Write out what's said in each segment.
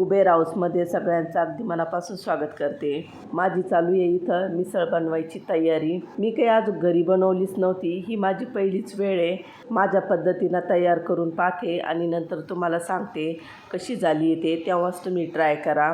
कुबेर हाऊसमध्ये सगळ्यांचं अगदी मनापासून स्वागत करते। माझी चालू आहे इथं मिसळ बनवायची तयारी। मी काही आज घरी बनवलीच नव्हती, ही माझी पहिलीच वेळ आहे। माझ्या पद्धतीनं तयार करून पाहते आणि नंतर तुम्हाला सांगते कशी झाली ते, तेव्हाच तुम्ही ट्राय करा।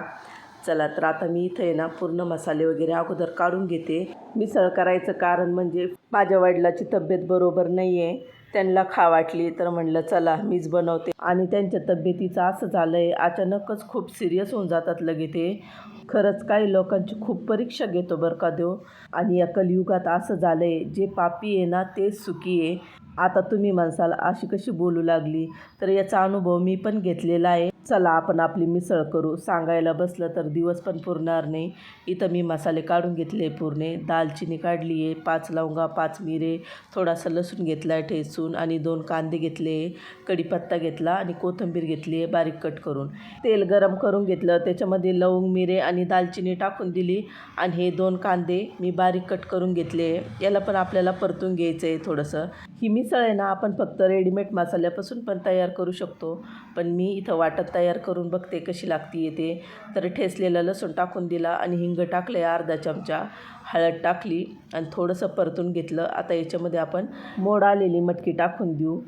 चला तर आता मी इथे आहे ना पूर्ण मसाले वगैरे अगोदर काढून घेते। मिसळ करायचं कारण म्हणजे माझ्या वडिलाची तब्येत बरोबर नाही आहे, त्यांना खा वाटली तर म्हणलं चला मीच बनवते। आणि त्यांच्या तब्येतीचं असं झालं आहे, अचानकच खूप सिरियस होऊन जातात लगे ते। खरंच काही लोकांची खूप परीक्षा घेतो बरं का देव। आणि या कलियुगात असं झालं आहे, जे पापी आहे ना तेच सुखी आहे। आता तुम्ही म्हणसाल अशी कशी बोलू लागली, तर याचा अनुभव मी पण घेतलेला आहे। चला आपण आपली मिसळ करू। सांगायला बसलं तर दिवस पण पुरणार नाही। इथं मी मसाले काढून घेतले पूर्ण, दालचिनी काढली आहे, 5 लवंगा, 5 मिरे, थोडासा लसूण घेतला आहे ठेचून आणि 2 कांदे घेतले, कढीपत्ता घेतला आणि कोथिंबीर घेतली आहे बारीक कट करून। तेल गरम करून घेतलं, त्याच्यामध्ये लवंग, मिरे आणि दालचिनी टाकून दिली आणि हे 2 कांदे मी बारीक कट करून घेतले। याला पण आपल्याला परतून घ्यायचं आहे थोडंसं। ही मिसळ आहे ना आपण फक्त रेडीमेड मसाल्यापासून पण तयार करू शकतो, पण मी इथं वाटत तयार करून बघते कशी लागती ते। तर ठेचलेलं लसूण टाकून दिला आणि हिंग टाकले अर्धा चमचा, हळद टाकली आणि थोडंसं परतून घेतलं। आता याच्यामध्ये आपण मोड आलेली मटकी टाकून देऊ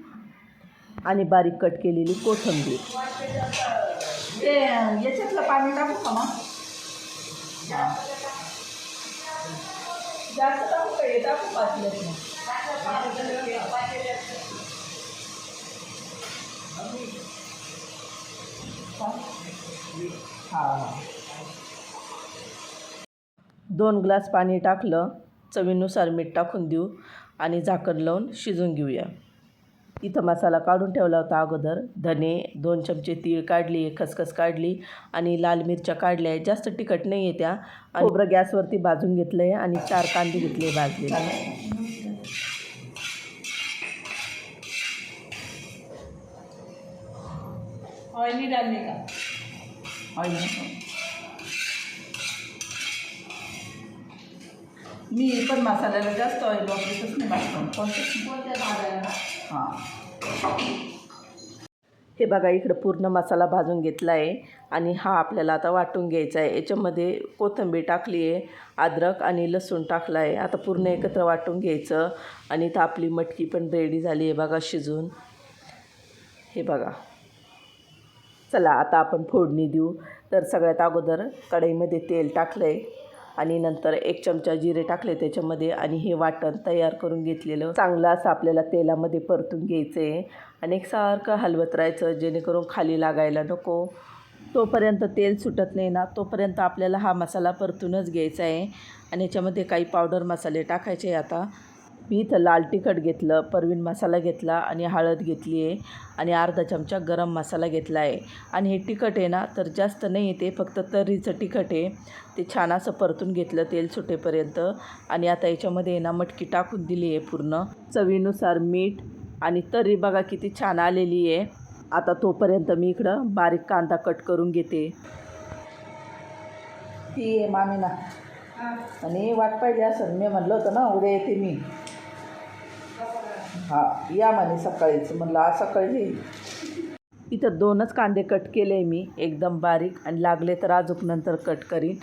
आणि बारीक कट केलेली कोथिंबीर। ते याच्यातलं पाणी टाकू का मग? जास्त टाकू का? हे टाकू पातळीत मग? हां, 2 ग्लास पाणी टाकलं, चवीनुसार मीठ टाकून देऊ आणि झाकण लावून शिजून घेऊया। इथं मसाला काढून ठेवला होता अगोदर। धने, 2 चमचे तीळ काढली, खसखस काढली आणि लाल मिरच्या काढल्या, जास्त तिखट नाही आहे त्या। खोबरं गॅसवरती भाजून घेतलं आहे आणि 4 कांदे घेतले भाजलेले। ऑइल नहीं डालने का, ऑइल नहीं। मी पण मसाल्याला जास्त ऑइल वापरतच नाही, हां। हे बघा इकडं पूर्ण मसाला भाजून घेतला आहे आणि हा आपल्याला आता वाटून घ्यायचा आहे। याच्यामध्ये कोथिंबीर टाकली आहे, अद्रक आणि लसूण टाकला आहे। आता पूर्ण एकत्र वाटून घ्यायचं आणि इथं आपली मटकी पण रेडी झाली आहे बघा शिजून, हे बघा। चला आता आपण फोडणी देऊ। तर सगळ्यात अगोदर कढईमध्ये तेल टाकलं आहे आणि नंतर 1 चमचा जिरे टाकले त्याच्यामध्ये आणि हे वाटण तयार करून घेतलेलं चांगलं असं आपल्याला तेलामध्ये परतून घ्यायचं आहे आणि एकसारखं हलवत राहायचं, जेणेकरून खाली लागायला नको। तोपर्यंत तेल सुटत नाही ना तोपर्यंत आपल्याला हा मसाला परतूनच घ्यायचा आहे आणि याच्यामध्ये काही पावडर मसाले टाकायचे। आता मी इथं लाल तिखट घेतलं, परवीन मसाला घेतला आणि हळद घेतली आहे आणि अर्धा चमचा गरम मसाला घेतला आहे। आणि हे तिखट आहे ना तर जास्त नाही आहे, ते फक्त तर्रीचं तिखट आहे। ते छान असं परतून घेतलं तेल सुटेपर्यंत आणि आता याच्यामध्ये ना मटकी टाकून दिली आहे पूर्ण, चवीनुसार मीठ आणि तर्री बघा किती छान आलेली आहे। आता तोपर्यंत मी इकडं बारीक कांदा कट करून घेते। ती आहे मामीना आणि वाट पाहिजे असं मी म्हणलं होतं ना उद्या येते मी, हां या म्हणे सकाळीच, म्हणलं आज सकाळी। इथं 2च कांदे कट केले मी एकदम बारीक आणि लागले तर अजून नंतर कट करीन।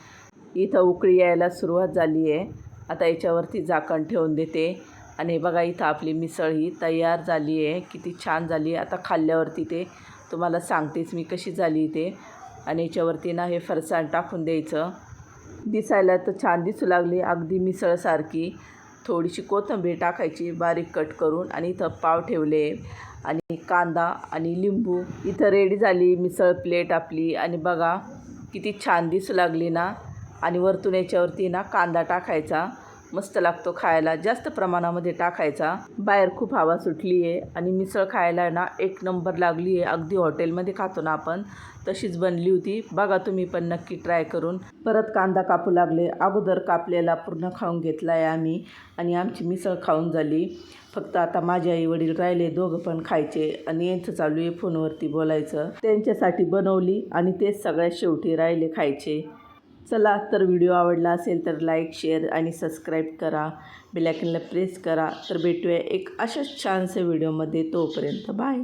इथं उकळी यायला सुरुवात झाली आहे, आता याच्यावरती झाकण ठेवून देते आणि बघा इथं आपली मिसळ ही तयार झाली आहे, किती छान झाली। आता खाल्ल्यावरती ते तुम्हाला सांगतेच मी कशी झाली ते। आणि याच्यावरती ना हे फरसाण टाकून द्यायचं, दिसायला तर छान दिसू लागली अगदी मिसळसारखी। थोडीशी कोथिंबीर टाकायची बारीक कट करून आणि इथं पाव ठेवले आणि कांदा आणि लिंबू। इथं रेडी झाली मिसळ प्लेट आपली आणि बघा किती छान दिसू लागली ना। आणि वरतून याच्यावरती ना कांदा टाकायचा, मस्त लागतो खायला, जास्त प्रमाणामध्ये टाकायचा। बाहेर खूप हवा सुटली आहे आणि मिसळ खायला ना 1 नंबर लागली आहे, अगदी हॉटेलमध्ये खातो ना आपण तशीच बनली होती। बघा तुम्ही पण नक्की ट्राय करून। परत कांदा कापू लागले, अगोदर कापलेला पूर्ण खाऊन घेतला आहे आम्ही आणि आमची मिसळ खाऊन झाली। फक्त आता माझे आई वडील राहिले, दोघं पण खायचे आणि यांचं चालू आहे फोनवरती बोलायचं। त्यांच्यासाठी बनवली आणि तेच सगळ्यात शेवटी राहिले खायचे। चला तर व्हिडिओ आवडला असेल तर लाईक, शेअर आणि सबस्क्राईब करा, बेल आयकॉनला प्रेस करा। तर भेटूया एक अशाच छानशा व्हिडिओमध्ये, तोपर्यंत बाय।